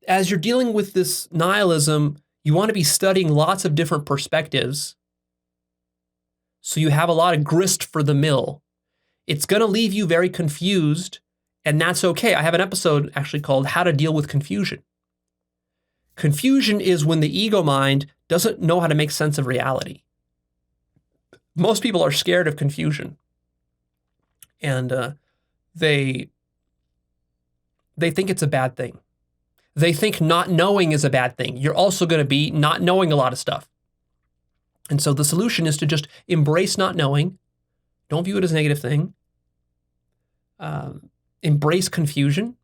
as you're dealing with this nihilism, you want to be studying lots of different perspectives so you have a lot of grist for the mill. It's going to leave you very confused, and that's okay. I have an episode actually called How to Deal with Confusion. Confusion is when the ego mind doesn't know how to make sense of reality. Most people are scared of confusion, and they think it's a bad thing. They think not knowing is a bad thing. You're also going to be not knowing a lot of stuff. And so the solution is to just embrace not knowing. Don't view it as a negative thing. Embrace confusion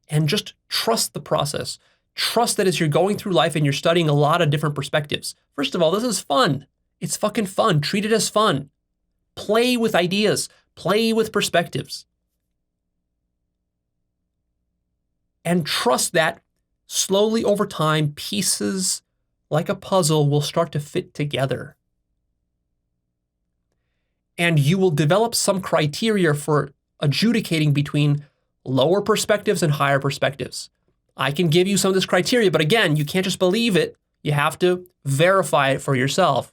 and just trust the process. Trust that as you're going through life and you're studying a lot of different perspectives. First of all, this is fun. It's fucking fun. Treat it as fun. Play with ideas. Play with perspectives. And trust that slowly over time, pieces like a puzzle will start to fit together. And you will develop some criteria for adjudicating between lower perspectives and higher perspectives. I can give you some of this criteria, but again, you can't just believe it. You have to verify it for yourself.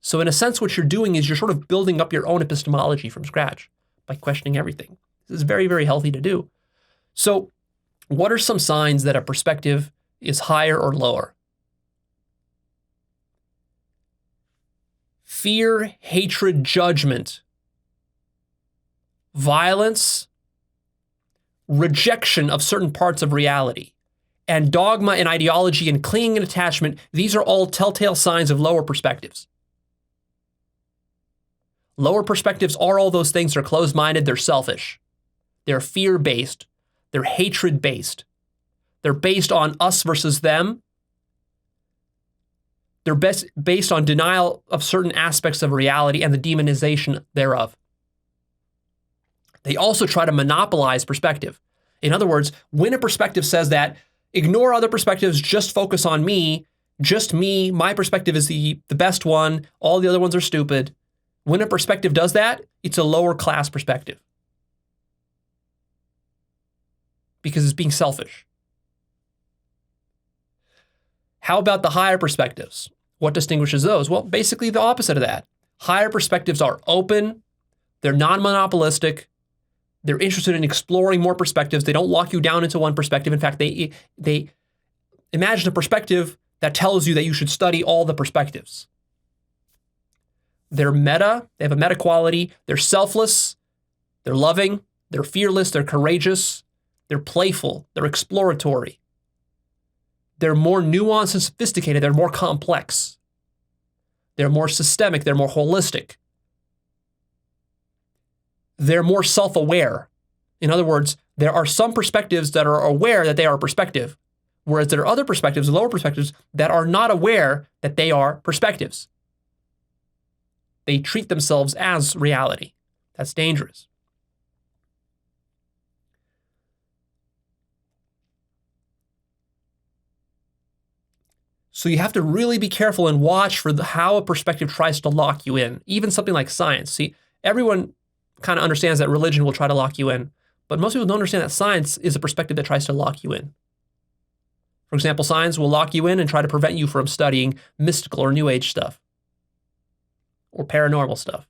So in a sense, what you're doing is you're sort of building up your own epistemology from scratch by questioning everything. This is very, very healthy to do. So what are some signs that a perspective is higher or lower? Fear, hatred, judgment, violence, rejection of certain parts of reality, and dogma and ideology and clinging and attachment. These are all telltale signs of lower perspectives. Lower perspectives are all those things. They're closed-minded, they're selfish. They're fear-based, they're hatred-based. They're based on us versus them. They're based on denial of certain aspects of reality and the demonization thereof. They also try to monopolize perspective. In other words, when a perspective says that, ignore other perspectives, just focus on me, just me, my perspective is the best one, all the other ones are stupid. When a perspective does that, it's a lower class perspective. Because it's being selfish. How about the higher perspectives? What distinguishes those? Well, basically the opposite of that. Higher perspectives are open, they're non-monopolistic, they're interested in exploring more perspectives. They don't lock you down into one perspective. In fact, they imagine a perspective that tells you that you should study all the perspectives. They're meta, they have a meta quality, they're selfless, they're loving, they're fearless, they're courageous, they're playful, they're exploratory. They're more nuanced and sophisticated, they're more complex. They're more systemic, they're more holistic. They're more self-aware. In other words, there are some perspectives that are aware that they are a perspective, whereas there are other perspectives, lower perspectives, that are not aware that they are perspectives. They treat themselves as reality. That's dangerous. So you have to really be careful and watch for how a perspective tries to lock you in. Even something like science. See, everyone kind of understands that religion will try to lock you in, but most people don't understand that science is a perspective that tries to lock you in. For example, science will lock you in and try to prevent you from studying mystical or New Age stuff, or paranormal stuff,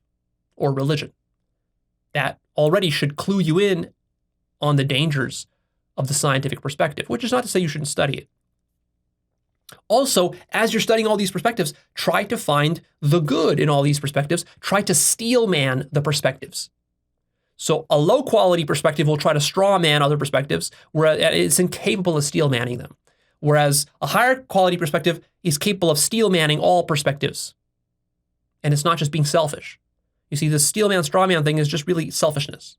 or religion. That already should clue you in on the dangers of the scientific perspective, which is not to say you shouldn't study it. Also, as you're studying all these perspectives, try to find the good in all these perspectives. Try to steel man the perspectives. So a low quality perspective will try to straw man other perspectives, whereas it's incapable of steel manning them. Whereas a higher quality perspective is capable of steel manning all perspectives. And it's not just being selfish. You see, the steel man, straw man thing is just really selfishness.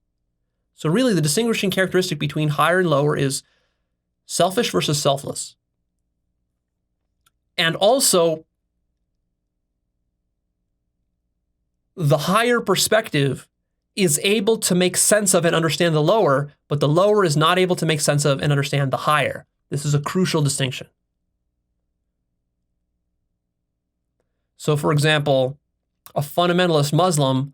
So really the distinguishing characteristic between higher and lower is selfish versus selfless. And also, the higher perspective is able to make sense of and understand the lower, but the lower is not able to make sense of and understand the higher. This is a crucial distinction. So, for example, a fundamentalist Muslim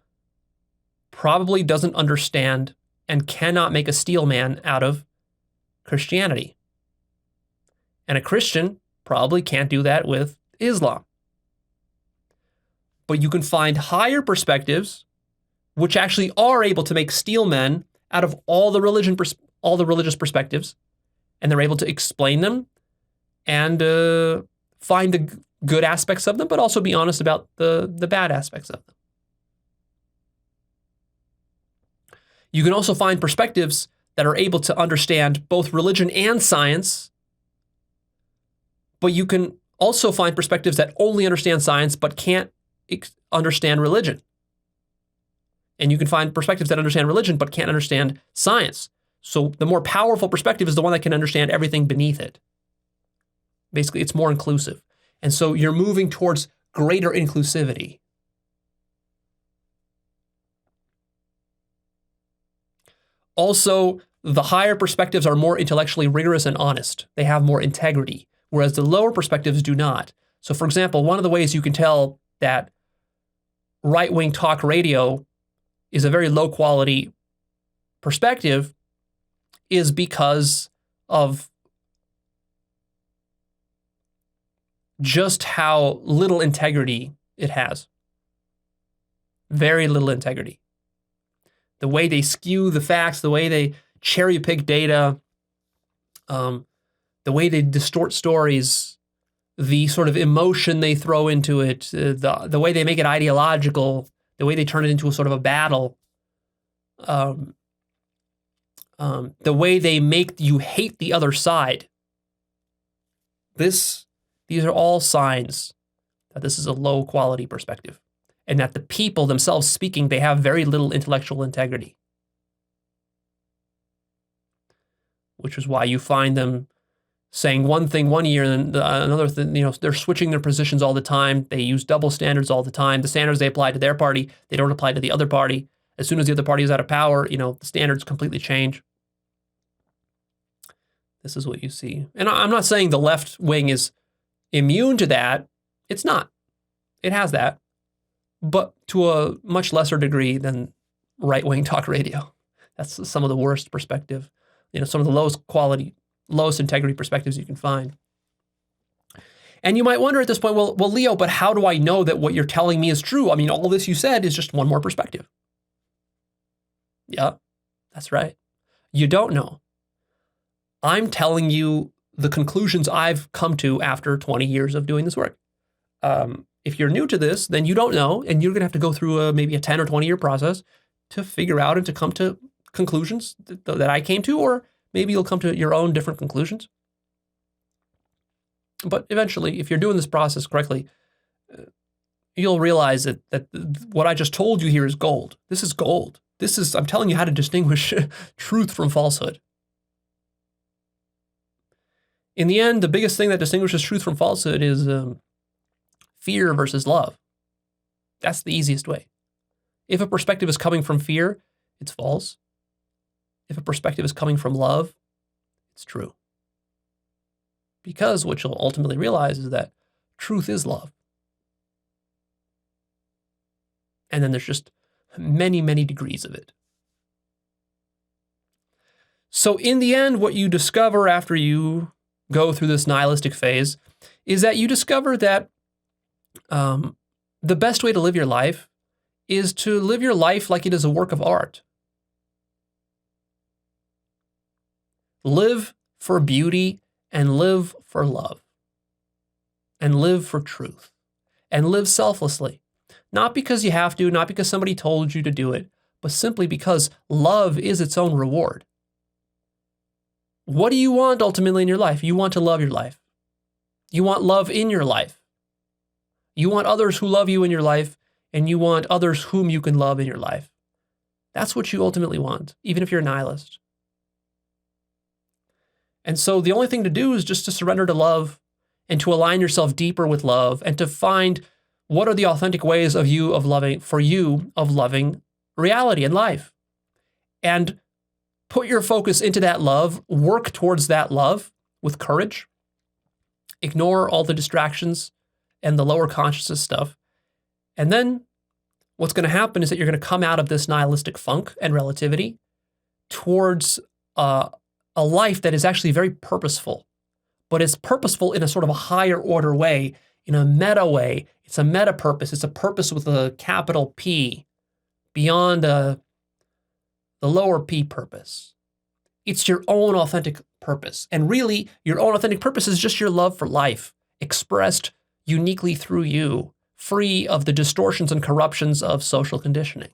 probably doesn't understand and cannot make a steel man out of Christianity. And a Christian probably can't do that with Islam. But you can find higher perspectives which actually are able to make steel men out of all the religious perspectives, and they're able to explain them and find the good aspects of them, but also be honest about the bad aspects of them. You can also find perspectives that are able to understand both religion and science, but you can also find perspectives that only understand science but can't understand religion. And you can find perspectives that understand religion but can't understand science. So the more powerful perspective is the one that can understand everything beneath it. Basically, it's more inclusive. And so you're moving towards greater inclusivity. Also, the higher perspectives are more intellectually rigorous and honest. They have more integrity, whereas the lower perspectives do not. So, for example, one of the ways you can tell that right-wing talk radio is a very low-quality perspective is because of just how little integrity it has. Very little integrity. The way they skew the facts, the way they cherry-pick data, the way they distort stories, the sort of emotion they throw into it, the way they make it ideological, the way they turn it into a sort of a battle, the way they make you hate the other side. These are all signs that this is a low-quality perspective, and that the people themselves speaking, they have very little intellectual integrity. Which is why you find them saying one thing one year and another thing, they're switching their positions all the time. They use double standards all the time. The standards they apply to their party, they don't apply to the other party. As soon as the other party is out of power, the standards completely change. This is what you see. And I'm not saying the left wing is immune to that. It's not. It has that. But to a much lesser degree than right-wing talk radio. That's some of the worst perspective. Some of the lowest quality, lowest integrity perspectives you can find. And you might wonder at this point, well, Leo, but how do I know that what you're telling me is true? I mean, all this you said is just one more perspective. Yeah, that's right. You don't know. I'm telling you the conclusions I've come to after 20 years of doing this work. If you're new to this, then you don't know, and you're going to have to go through maybe a 10 or 20-year process to figure out and to come to conclusions that I came to, or maybe you'll come to your own different conclusions. But eventually, if you're doing this process correctly, you'll realize that what I just told you here is gold. This is gold. I'm telling you how to distinguish truth from falsehood. In the end, the biggest thing that distinguishes truth from falsehood is fear versus love. That's the easiest way. If a perspective is coming from fear, it's false. If a perspective is coming from love, it's true. Because what you'll ultimately realize is that truth is love. And then there's just many, many degrees of it. So in the end, what you discover after you go through this nihilistic phase is that you discover that the best way to live your life is to live your life like it is a work of art. Live for beauty and live for love and live for truth and live selflessly. Not because you have to, not because somebody told you to do it, but simply because love is its own reward. What do you want ultimately in your life? You want to love your life. You want love in your life. You want others who love you in your life, and you want others whom you can love in your life. That's what you ultimately want, even if you're a nihilist. And so the only thing to do is just to surrender to love and to align yourself deeper with love and to find what are the authentic ways of loving reality and life. And put your focus into that love, work towards that love with courage, ignore all the distractions and the lower consciousness stuff. And then what's going to happen is that you're going to come out of this nihilistic funk and relativity towards a life that is actually very purposeful, but it's purposeful in a sort of a higher order way, in a meta way. It's a meta purpose. It's a purpose with a capital P beyond the lower P purpose. It's your own authentic purpose. And really, your own authentic purpose is just your love for life, expressed uniquely through you, free of the distortions and corruptions of social conditioning.